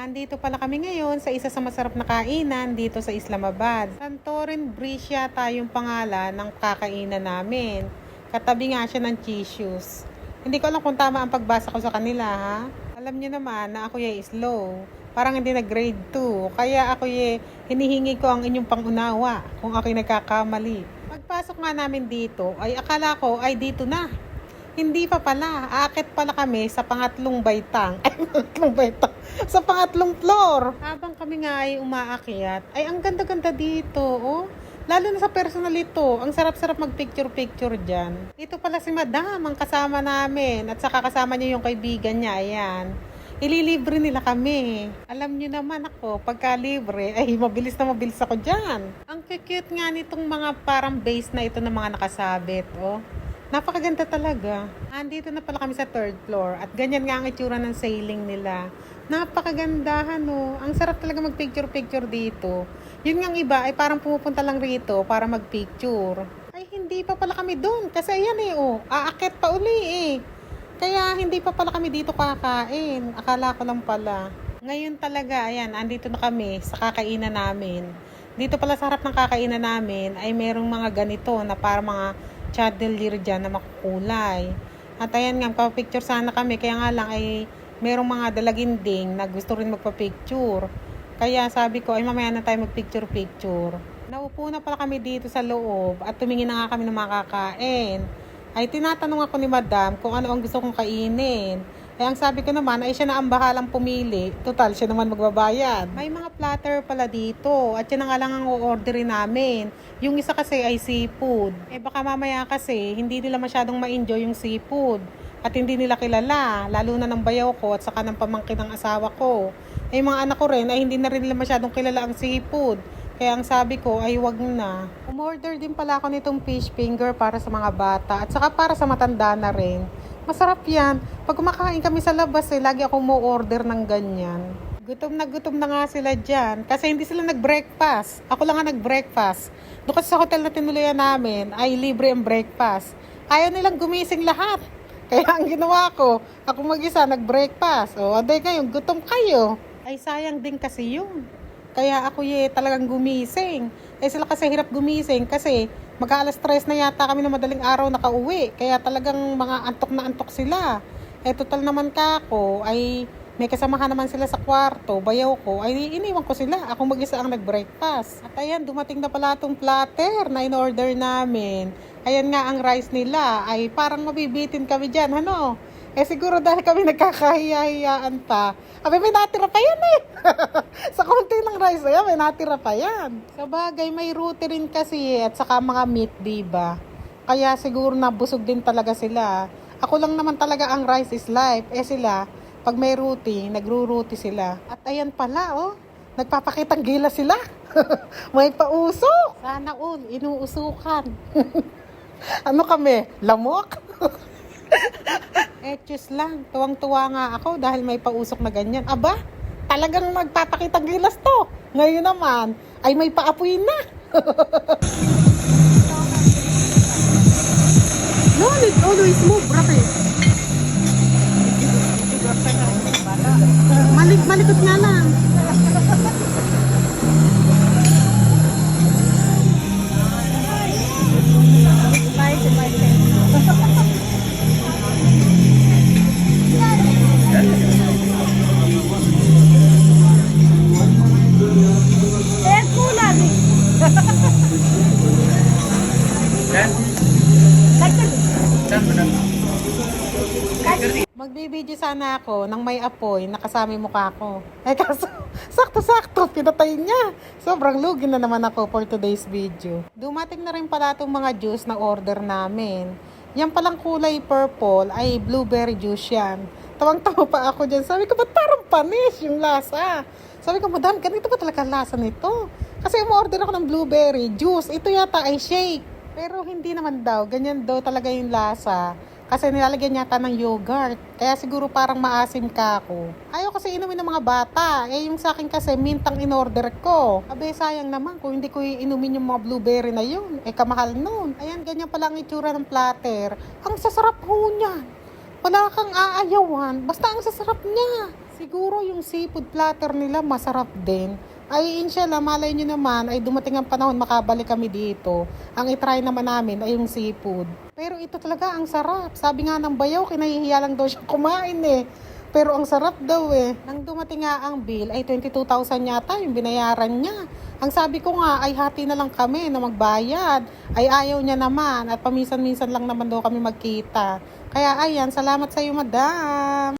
Andito pala kami ngayon sa isa sa masarap na kainan dito sa Islamabad. Santorin Breeze yata yung pangalan ng kakainan namin. Katabi nga siya ng Chisius. Hindi ko alam kung tama ang pagbasa ko sa kanila, ha? Alam niyo naman na ako slow. Parang hindi na grade 2. Kaya ako hinihingi ko ang inyong pangunawa kung ako'y nagkakamali. Pagpasok nga namin dito, ay akala ko ay dito na. Hindi pa pala. Aakit pala kami sa pangatlong baitang. Ay, pangatlong baitang. Sa pangatlong floor. Habang kami nga ay umaakyat, ay ang ganda-ganda dito, oh. Lalo na sa personal ito. Ang sarap-sarap mag-picture-picture dyan. Ito pala si Madam, ang kasama namin. At saka kasama niya yung kaibigan niya. Ayan. Ililibre nila kami. Alam niyo naman ako, pagka libre, ay mabilis na mabilis ako dyan. Ang cute nga nitong mga parang base na ito ng mga nakasabit, oh. Napakaganda talaga. Andito na pala kami sa third floor at ganyan nga ang itsura ng ceiling nila. Napakagandahan, no. Ang sarap talaga mag-picture-picture dito. Yun nga iba ay parang pumupunta lang rito para mag-picture. Ay hindi pa pala kami doon kasi ayan aakit pa uli Kaya hindi pa pala kami dito kakain. Akala ko lang pala. Ngayon talaga, ayan, andito na kami sa kakainan namin. Dito pala sa harap ng kakainan namin ay merong mga ganito na parang mga chandelier dyan na makukulay. At ayan nga, magpapicture sana kami. Kaya nga lang ay merong mga dalaginding na gusto rin magpapicture. Kaya sabi ko ay mamaya na tayo magpicture-picture. Naupo na pala kami dito sa loob at tumingin na nga kami ng makakain. Ay tinatanong ako ni Madam kung ano ang gusto kong kainin. Eh ang sabi ko naman ay siya na ang bahalang pumili. Total, siya naman magbabayad. May mga platter pala dito at yan nga lang ang o-orderin namin. Yung isa kasi ay seafood. Eh baka mamaya kasi hindi nila masyadong ma-enjoy yung seafood. At hindi nila kilala, lalo na ng bayaw ko at saka ng pamangkin ng asawa ko. Eh mga anak ko rin ay hindi na rin nila masyadong kilala ang seafood. Kaya ang sabi ko ay wag na. Umorder din pala ako nitong fish finger para sa mga bata at saka para sa matanda na rin. Masarap yan. Pag kumakain kami sa labas lagi akong mo-order ng ganyan. Gutom na nga sila dyan kasi hindi sila nag-breakfast. Ako lang nga nag-breakfast. Doon kasi sa hotel na tinuluyan namin ay libre ang breakfast. Ayaw nilang gumising lahat. Kaya ang ginawa ko, ako mag-isa nag-breakfast. O, aday ngayon, gutom kayo. Ay sayang din kasi yun. Kaya ako talagang gumising. Eh sila kasi hirap gumising kasi mag-alas 3 na yata kami na madaling araw nakauwi. Kaya talagang mga antok na antok sila. Eh total naman kako ay may kasamahan naman sila sa kwarto. Bayaw ko ay iniwan ko sila. Ako mag-isa ang nag-breakfast. At ayan, dumating na pala itong platter na in-order namin. Ayan nga ang rice nila ay parang mabibitin kami dyan. Ano? Eh siguro dahil kami nagkakahiya-hiyaan pa. Abi may natira pa yan sa konti ng rice ayan, may natira pa yan. Sa bagay, may roti rin kasi at saka mga meat, diba? Kaya siguro nabusog din talaga sila. Ako lang naman talaga ang rice is life. Eh sila, pag may roti, nagruruti sila. At ayan pala, nagpapakitang gila sila. May pausok. Sana all, inuusukan. Ano kami? Lamok? Etyos lang. Tuwang-tuwa nga ako dahil may pausok na ganyan. Aba, talagang magpapakitang gilas to. Ngayon naman, ay may paapoy na. No, it always move, rapid. Malikot nga lang. Magbibideo sana ako nang may apoy nakasama yung mukha ko. Eh kaso, sakto-sakto, pinatay niya. Sobrang lugi na naman ako for today's video. Dumating na rin pala itong mga juice na order namin. Yan palang kulay purple ay blueberry juice yan. Tawang-tawa pa ako dyan. Sabi ko, ba't parang panis yung lasa? Sabi ko, Madam, ganito ba talaga lasa nito? Kasi umorder ako ng blueberry juice. Ito yata ay shake. Pero hindi naman daw. Ganyan daw talaga yung lasa. Kasi nilalagyan yata ng yogurt. Kaya siguro parang maasim ka ako. Ayaw kasi inumin ng mga bata. Eh yung sa akin kasi mintang in-order ko. Abe sayang naman kung hindi ko inumin yung mga blueberry na yun. Eh kamahal nun. Ayan, ganyan pala ang itsura ng platter. Ang sasarap ho niyan. Wala kang aayawan. Basta ang sasarap niya. Siguro yung seafood platter nila masarap din. Ay, inshallah, malay nyo naman, ay dumating ang panahon, makabalik kami dito. Ang itry naman namin ay yung seafood. Pero ito talaga ang sarap. Sabi nga ng bayaw, kinahihiya lang daw siya kumain eh. Pero ang sarap daw eh. Nang dumating nga ang bill, ay 22,000 yata yung binayaran niya. Ang sabi ko nga, ay hati na lang kami na magbayad. Ay ayaw niya naman at paminsan-minsan lang naman daw kami magkita. Kaya ayan, salamat sa iyo madam.